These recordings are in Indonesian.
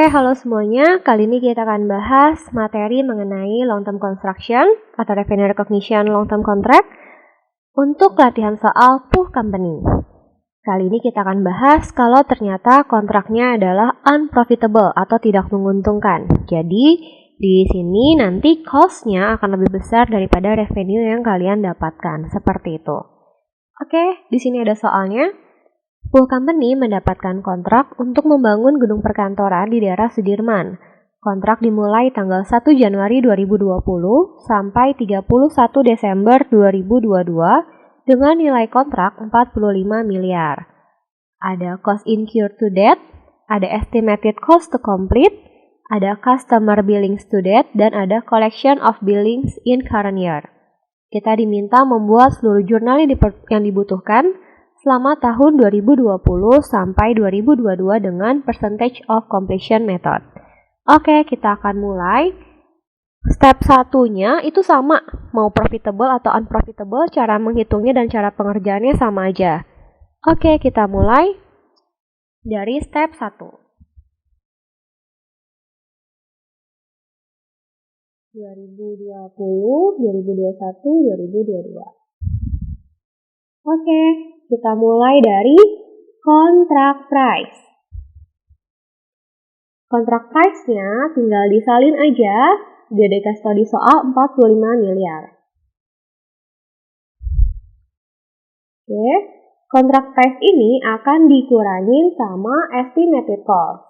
Halo semuanya. Kali ini kita akan bahas materi mengenai long term construction atau revenue recognition long term contract untuk latihan soal PUH company. Kali ini kita akan bahas kalau ternyata kontraknya adalah unprofitable atau tidak menguntungkan. Jadi di sini nanti cost-nya akan lebih besar daripada revenue yang kalian dapatkan. Seperti itu. Oke, di sini ada soalnya. PUH Company mendapatkan kontrak untuk membangun gedung perkantoran di daerah Sudirman. Kontrak dimulai tanggal 1 Januari 2020 sampai 31 Desember 2022 dengan nilai kontrak 45 miliar. Ada cost incurred to date, ada estimated cost to complete, ada customer billings to date, dan ada collection of billings in current year. Kita diminta membuat seluruh jurnal yang dibutuhkan selama tahun 2020 sampai 2022 dengan percentage of completion method. Oke, kita akan mulai. Step satunya itu sama, mau profitable atau unprofitable, cara menghitungnya dan cara pengerjaannya sama aja. Oke, kita mulai dari step 1. 2020, 2021, 2022. Oke, kita mulai dari kontrak price. Kontrak price-nya tinggal disalin aja, dia dikasih tau di soal 45 miliar. Oke, kontrak price ini akan dikurangin sama estimated cost.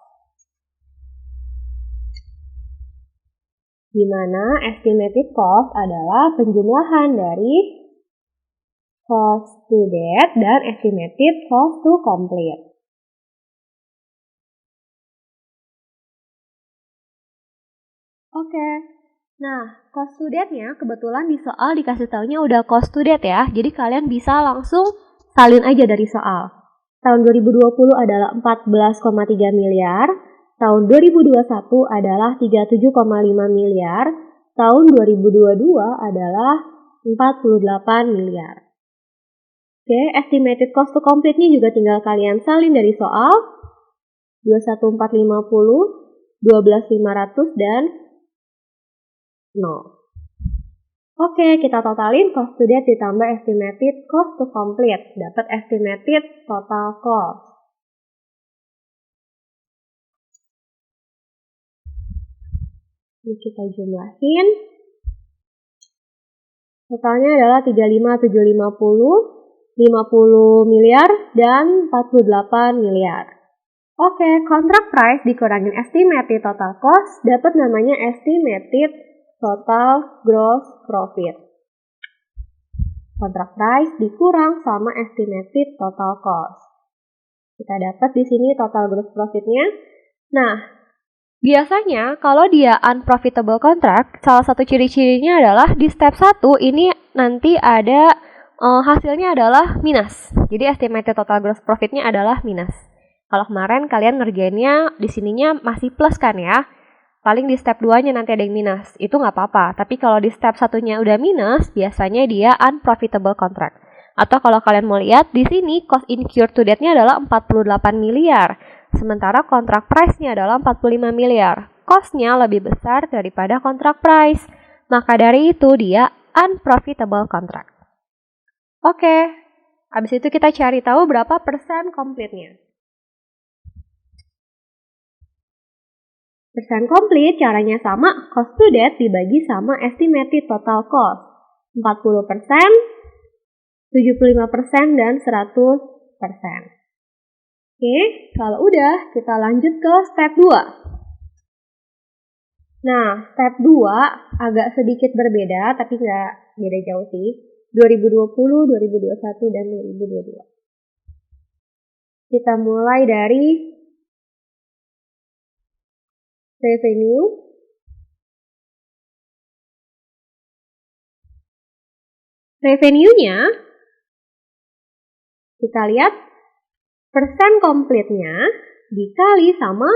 Di mana estimated cost adalah penjumlahan dari cost to date dan estimated cost to complete. Oke, nah cost to date-nya kebetulan di soal dikasih taunya udah cost to date ya, jadi kalian bisa langsung salin aja dari soal. Tahun 2020 adalah 14,3 miliar, tahun 2021 adalah 37,5 miliar, tahun 2022 adalah 48 miliar. Oke, estimated cost to complete-nya juga tinggal kalian salin dari soal 21450, 12500, dan 0. Oke, kita totalin cost to date ditambah estimated cost to complete. Dapat estimated total cost. Ini kita jumlahin. Totalnya adalah 35750. 50 miliar dan 48 miliar. Oke, kontrak price dikurangin estimated total cost dapat namanya estimated total gross profit. Kontrak price dikurang sama estimated total cost. Kita dapat di sini total gross profitnya. Nah, biasanya kalau dia unprofitable contract, salah satu ciri-cirinya adalah di step 1 ini nanti ada hasilnya adalah minus. Jadi estimated total gross profitnya adalah minus. Kalau kemarin kalian ngerjainnya di sininya masih plus kan ya. Paling di step 2-nya nanti ada yang minus. Itu nggak apa-apa. Tapi kalau di step 1-nya udah minus, biasanya dia unprofitable contract. Atau kalau kalian mau lihat di sini cost incurred to date-nya adalah 48 miliar. Sementara kontrak price-nya adalah 45 miliar. Cost-nya lebih besar daripada kontrak price. Maka dari itu dia unprofitable contract. Oke, habis itu kita cari tahu berapa persen complete-nya. Persen complete caranya sama, cost to date dibagi sama estimated total cost. 40%, 75%, dan 100%. Oke, kalau udah kita lanjut ke step 2. Nah, step 2 agak sedikit berbeda, tapi nggak beda jauh sih. 2020, 2021, dan 2022. Kita mulai dari revenue. Revenue-nya, kita lihat persen complete-nya dikali sama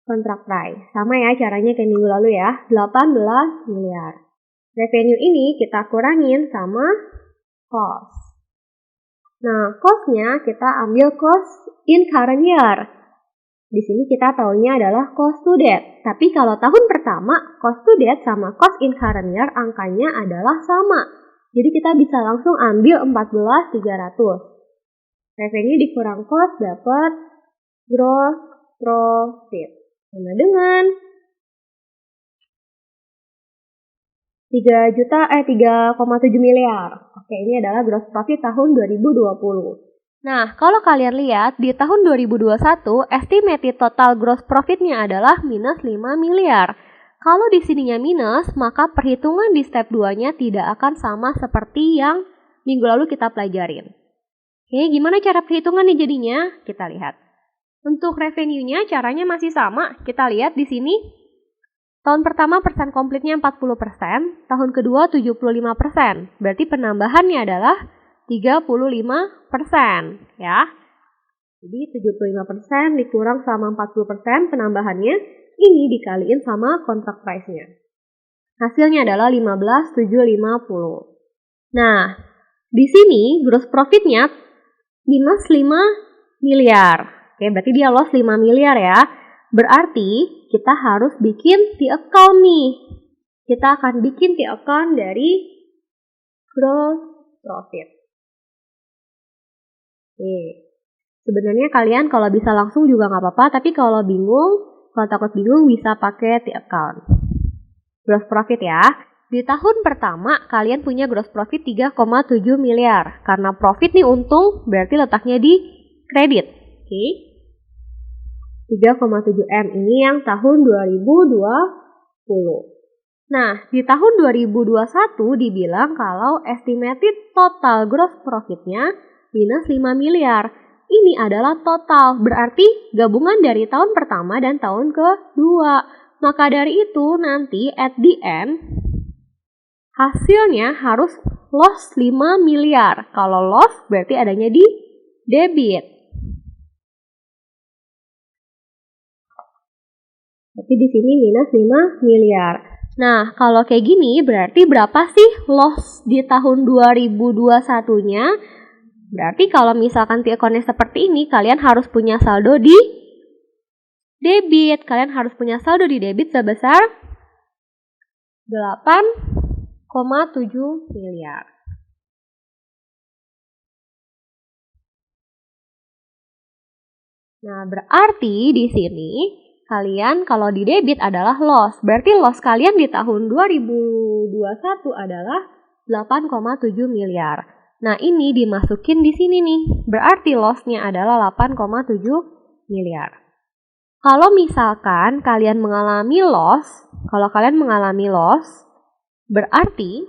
kontrak price. Sama ya caranya kayak minggu lalu ya, 18 miliar. Revenue ini kita kurangin sama cost. Nah, cost-nya kita ambil cost in current year. Di sini kita taunya adalah cost to debt. Tapi kalau tahun pertama, cost to debt sama cost in current year angkanya adalah sama. Jadi kita bisa langsung ambil 14.300. Revenue dikurang cost dapat gross profit. Sama dengan 3,7 miliar. Oke, ini adalah gross profit tahun 2020. Nah, kalau kalian lihat di tahun 2021, estimated total gross profit-nya adalah minus 5 miliar. Kalau di sininya minus, maka perhitungan di step 2-nya tidak akan sama seperti yang minggu lalu kita pelajarin. Oke, gimana cara perhitungan nih jadinya? Kita lihat. Untuk revenue-nya caranya masih sama. Kita lihat di sini. Tahun pertama persen komplitnya 40%, tahun kedua 75%. Berarti penambahannya adalah 35%, ya. Jadi 75% dikurang sama 40% penambahannya, ini dikaliin sama kontrak price-nya. Hasilnya adalah 15.750. Nah, di sini gross profit-nya minus 5 miliar. Oke, berarti dia loss 5 miliar ya. Berarti kita harus bikin T account nih. Kita akan bikin T account dari gross profit. Oke. Sebenarnya kalian kalau bisa langsung juga nggak apa-apa, tapi kalau takut bingung bisa pakai T account. Gross profit ya. Di tahun pertama kalian punya gross profit 3,7 miliar. Karena profit nih untung, berarti letaknya di kredit. Oke. 3,7 M ini yang tahun 2020. Nah, di tahun 2021 dibilang kalau estimated total gross profit-nya minus 5 miliar. Ini adalah total, berarti gabungan dari tahun pertama dan tahun kedua. Maka dari itu nanti at the end, hasilnya harus loss 5 miliar. Kalau loss berarti adanya di debit. Tapi di sini minus 5 miliar. Nah, kalau kayak gini berarti berapa sih loss di tahun 2021-nya? Berarti kalau misalkan T-account-nya seperti ini, kalian harus punya saldo di debit. Kalian harus punya saldo di debit sebesar 8,7 miliar. Nah, berarti di sini kalian kalau di debit adalah loss. Berarti loss kalian di tahun 2021 adalah 8,7 miliar. Nah, ini dimasukin di sini nih. Berarti loss-nya adalah 8,7 miliar. Kalau misalkan kalian mengalami loss, berarti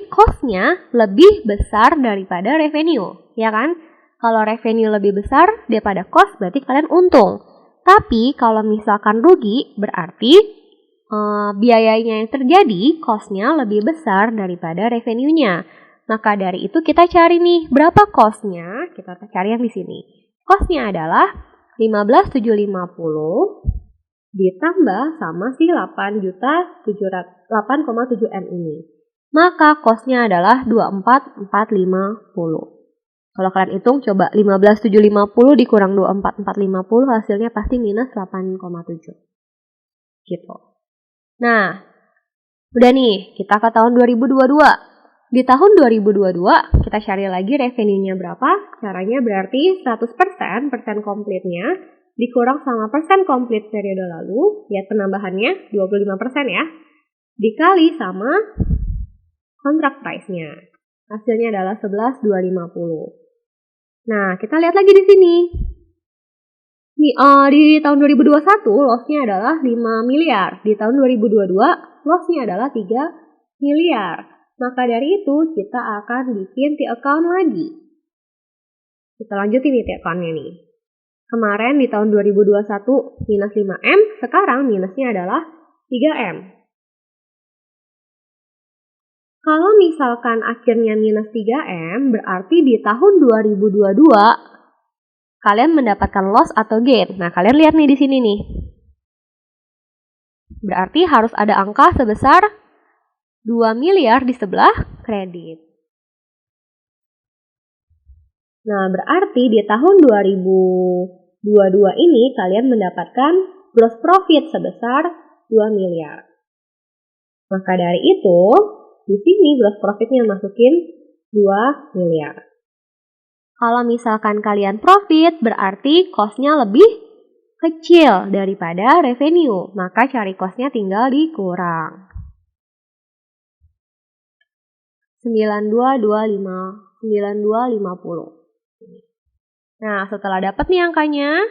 cost-nya lebih besar daripada revenue, ya kan? Kalau revenue lebih besar daripada cost, berarti kalian untung. Tapi kalau misalkan rugi, berarti biayanya yang terjadi, cost-nya lebih besar daripada revenue-nya. Maka dari itu kita cari nih, berapa cost-nya? Kita cari yang di sini. Cost-nya adalah 15.750 ditambah sama si 8,7 M ini. Maka cost-nya adalah 24.450. Kalau kalian hitung, coba 15.750 dikurang 24.450, hasilnya pasti minus 8,7. Gitu. Nah, udah nih, kita ke tahun 2022. Di tahun 2022, kita cari lagi revenue-nya berapa. Caranya berarti 100% persen komplitnya dikurang sama persen komplit periode lalu, lihat penambahannya 25% ya, dikali sama kontrak price-nya. Hasilnya adalah 11.250. Nah, kita lihat lagi di sini. Di tahun 2021 loss-nya adalah 5 miliar. Di tahun 2022 loss-nya adalah 3 miliar. Maka dari itu kita akan bikin T-account lagi. Kita lanjutin nih T-account-nya nih. Kemarin di tahun 2021 minus 5M, sekarang minusnya adalah 3M. Kalau misalkan akhirnya minus 3M, berarti di tahun 2022 kalian mendapatkan loss atau gain. Nah, kalian lihat nih di sini nih. Berarti harus ada angka sebesar 2 miliar di sebelah kredit. Nah, berarti di tahun 2022 ini kalian mendapatkan gross profit sebesar 2 miliar. Maka dari itu, di sini gross profitnya masukin 2 miliar. Kalau misalkan kalian profit, berarti cost-nya lebih kecil daripada revenue. Maka cari cost-nya tinggal dikurang. 9250. Nah, setelah dapat nih angkanya,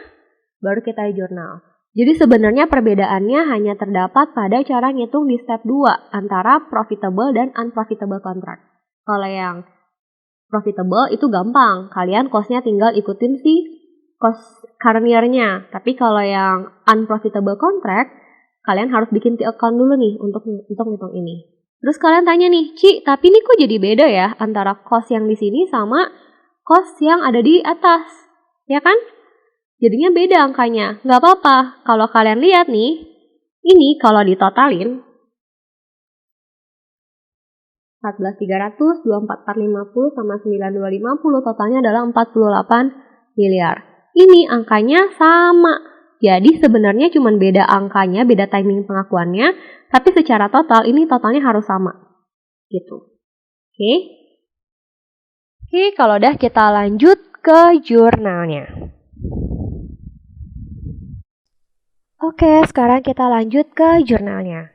baru kita jurnal. Jadi sebenarnya perbedaannya hanya terdapat pada cara ngitung di step 2 antara profitable dan unprofitable contract. Kalau yang profitable itu gampang, kalian cost-nya tinggal ikutin si cost current year-nya. Tapi kalau yang unprofitable contract, kalian harus bikin account dulu nih untuk ngitung ini. Terus kalian tanya nih, Ci, tapi ini kok jadi beda ya antara cost yang di sini sama cost yang ada di atas, ya kan? Jadinya beda angkanya. Nggak apa-apa. Kalau kalian lihat nih, ini kalau ditotalin, 14.300, 24.450, sama 9.250, totalnya adalah 48 miliar. Ini angkanya sama. Jadi sebenarnya cuma beda angkanya, beda timing pengakuannya, tapi secara total, ini totalnya harus sama. Gitu. Oke? Oke, kalau udah kita lanjut ke jurnalnya. Oke, sekarang kita lanjut ke jurnalnya.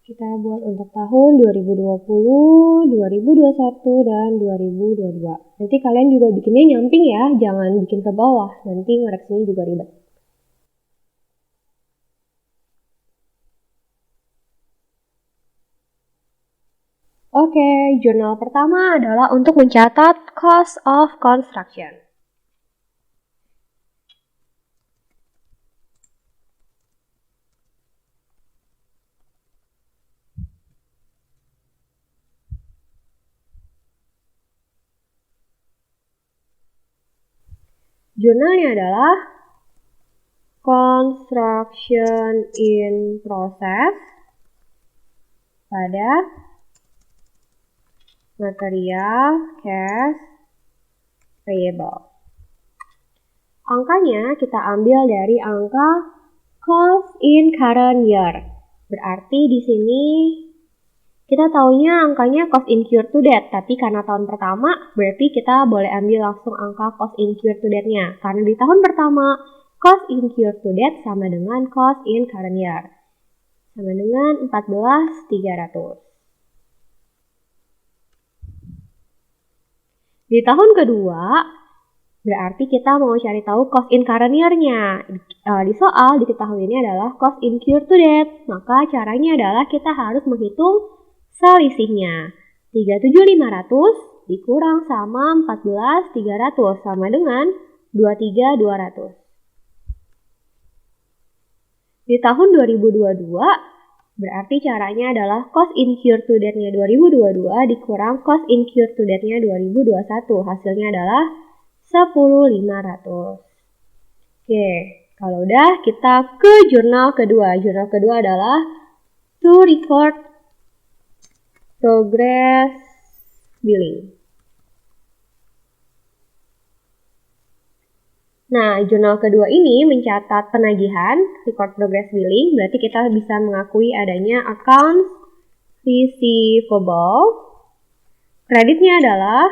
Kita buat untuk tahun 2020, 2021, dan 2022. Nanti kalian juga bikinnya nyamping ya, jangan bikin ke bawah, nanti ngoreksinya juga ribet. Oke, jurnal pertama adalah untuk mencatat cost of construction. Jurnalnya adalah construction in process pada material cash payable. Angkanya kita ambil dari angka cost in current year. Berarti di sini kita taunya angkanya cost incurred to date, tapi karena tahun pertama berarti kita boleh ambil langsung angka cost incurred to date-nya. Karena di tahun pertama cost incurred to date sama dengan cost in current year. Sama dengan 14.300. Di tahun kedua, berarti kita mau cari tahu cost in current year-nya. Di soal diketahui ini adalah cost incurred to date. Maka caranya adalah kita harus menghitung selisihnya. 37.500 dikurang sama 14.300 sama dengan 23.200. Di tahun 2022, berarti caranya adalah cost incurred to date-nya 2022 dikurang cost incurred to date-nya 2021. Hasilnya adalah 10.500. Oke, kalau udah kita ke jurnal kedua. Jurnal kedua adalah to record progress billing. Nah, jurnal kedua ini mencatat penagihan, record progress billing, berarti kita bisa mengakui adanya accounts receivable. Kreditnya adalah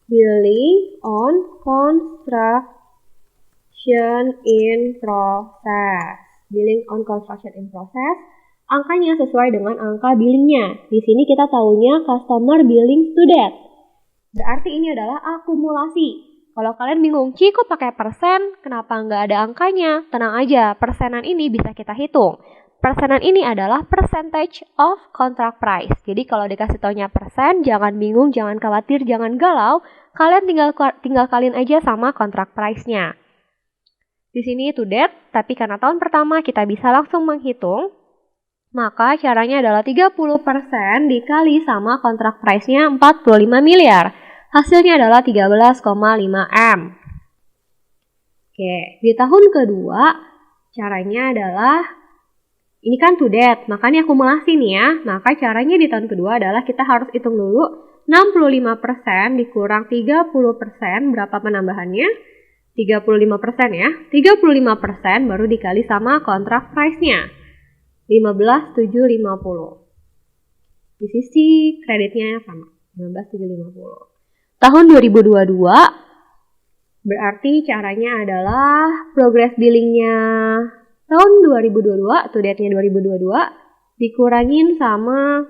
billing on construction in process. Billing on construction in process. Angkanya sesuai dengan angka billingnya. Di sini kita tahunya customer billing to date. Berarti ini adalah akumulasi. Kalau kalian bingung, Ci kok pakai persen? Kenapa nggak ada angkanya? Tenang aja, persenan ini bisa kita hitung. Persenan ini adalah percentage of contract price. Jadi kalau dikasih taunya persen, jangan bingung, jangan khawatir, jangan galau. Kalian tinggal kalian aja sama contract price-nya. Di sini to date, tapi karena tahun pertama kita bisa langsung menghitung. Maka caranya adalah 30% dikali sama kontrak price-nya 45 miliar. Hasilnya adalah 13,5 M. Oke, di tahun kedua caranya adalah Ini kan to date, makanya akumulasi nih ya. Maka caranya di tahun kedua adalah kita harus hitung dulu 65% dikurang 30%, berapa penambahannya? 35% ya. 35% baru dikali sama kontrak price-nya. 15.750. Di sisi kreditnya sama, 15.750. Tahun 2022 berarti caranya adalah progress billingnya tahun 2022, to date-nya 2022, dikurangin sama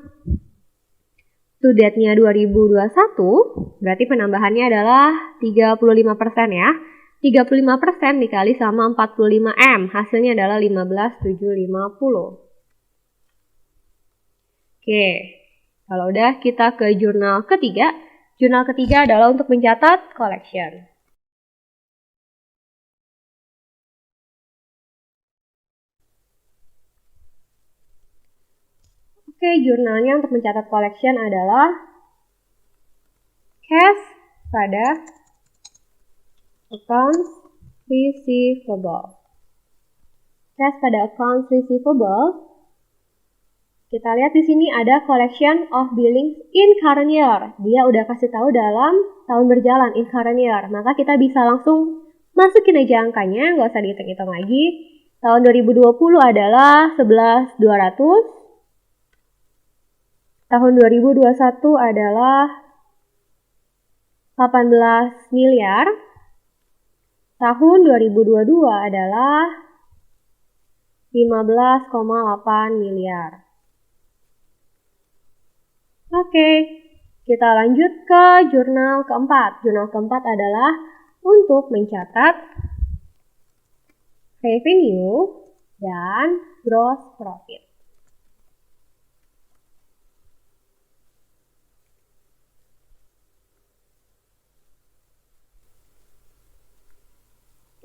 to date-nya 2021, berarti penambahannya adalah 35% ya. 35% dikali sama 45M, hasilnya adalah 15.750. Oke, kalau udah kita ke jurnal ketiga. Jurnal ketiga adalah untuk mencatat collection. Oke, jurnalnya untuk mencatat collection adalah cash pada accounts receivable. Cash pada accounts receivable. Kita lihat di sini ada collection of billings in current year. Dia udah kasih tahu dalam tahun berjalan in current year. Maka kita bisa langsung masukin aja angkanya, nggak usah dihitung-hitung lagi. Tahun 2020 adalah 11.200. Tahun 2021 adalah 18 miliar. Tahun 2022 adalah 15,8 miliar. Oke, kita lanjut ke jurnal keempat. Jurnal keempat adalah untuk mencatat revenue dan gross profit.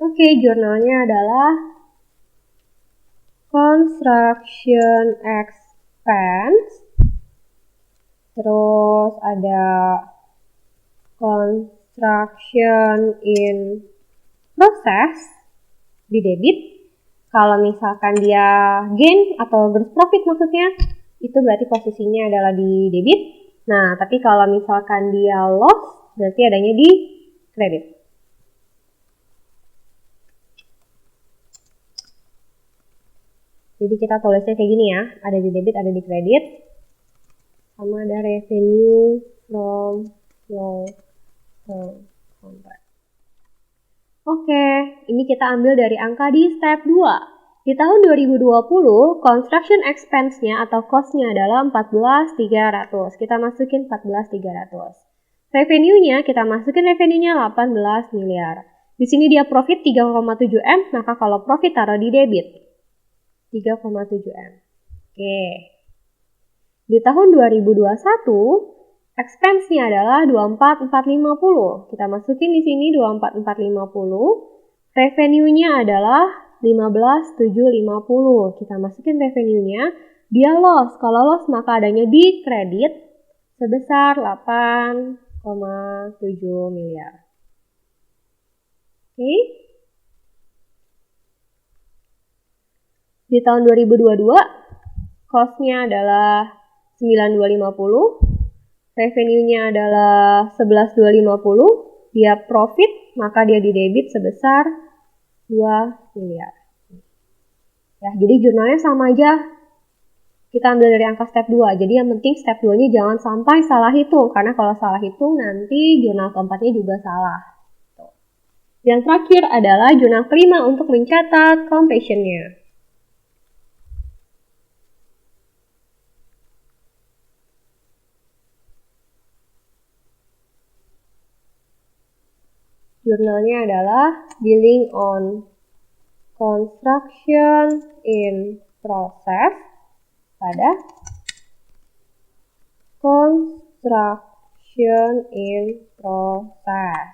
Oke, jurnalnya adalah construction expense, terus ada construction in process di debit. Kalau misalkan dia gain atau gross profit maksudnya, itu berarti posisinya adalah di debit. Nah, tapi kalau misalkan dia loss, berarti adanya di kredit. Jadi kita tulisnya kayak gini ya, ada di debit, ada di kredit, sama ada revenue from long-term contract. Oke, ini kita ambil dari angka di step 2. Di tahun 2020, construction expense-nya atau cost-nya adalah 14.300. Kita masukin 14.300. Revenue-nya, kita masukin revenue-nya 18 miliar. Di sini dia profit 3,7M, maka kalau profit taruh di debit. 3,7M. Oke. Di tahun 2021, expense-nya adalah 24.450. Kita masukin di sini 24.450. Revenue-nya adalah 15.750. Kita masukin revenue-nya. Dia loss. Kalau loss maka adanya di kredit sebesar 8,7 miliar. Oke. Di tahun 2022, cost-nya adalah 9.250, revenue-nya adalah 11.250, dia profit, maka dia di debit sebesar 2 miliar. Ya, jadi jurnalnya sama aja. Kita ambil dari angka step 2, jadi yang penting step 2-nya jangan sampai salah hitung, karena kalau salah hitung nanti jurnal keempatnya juga salah. Yang terakhir adalah jurnal kelima untuk mencatat completion-nya. Jurnalnya adalah billing on construction in process pada construction in process.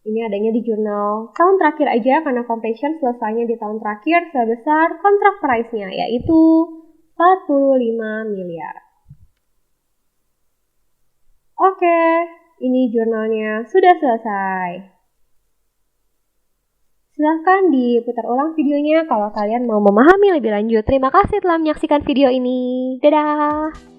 Ini adanya di jurnal tahun terakhir aja karena completion selesainya di tahun terakhir sebesar kontrak price-nya yaitu 45 miliar. Oke. Ini jurnalnya sudah selesai. Silahkan diputar ulang videonya kalau kalian mau memahami lebih lanjut. Terima kasih telah menyaksikan video ini. Dadah!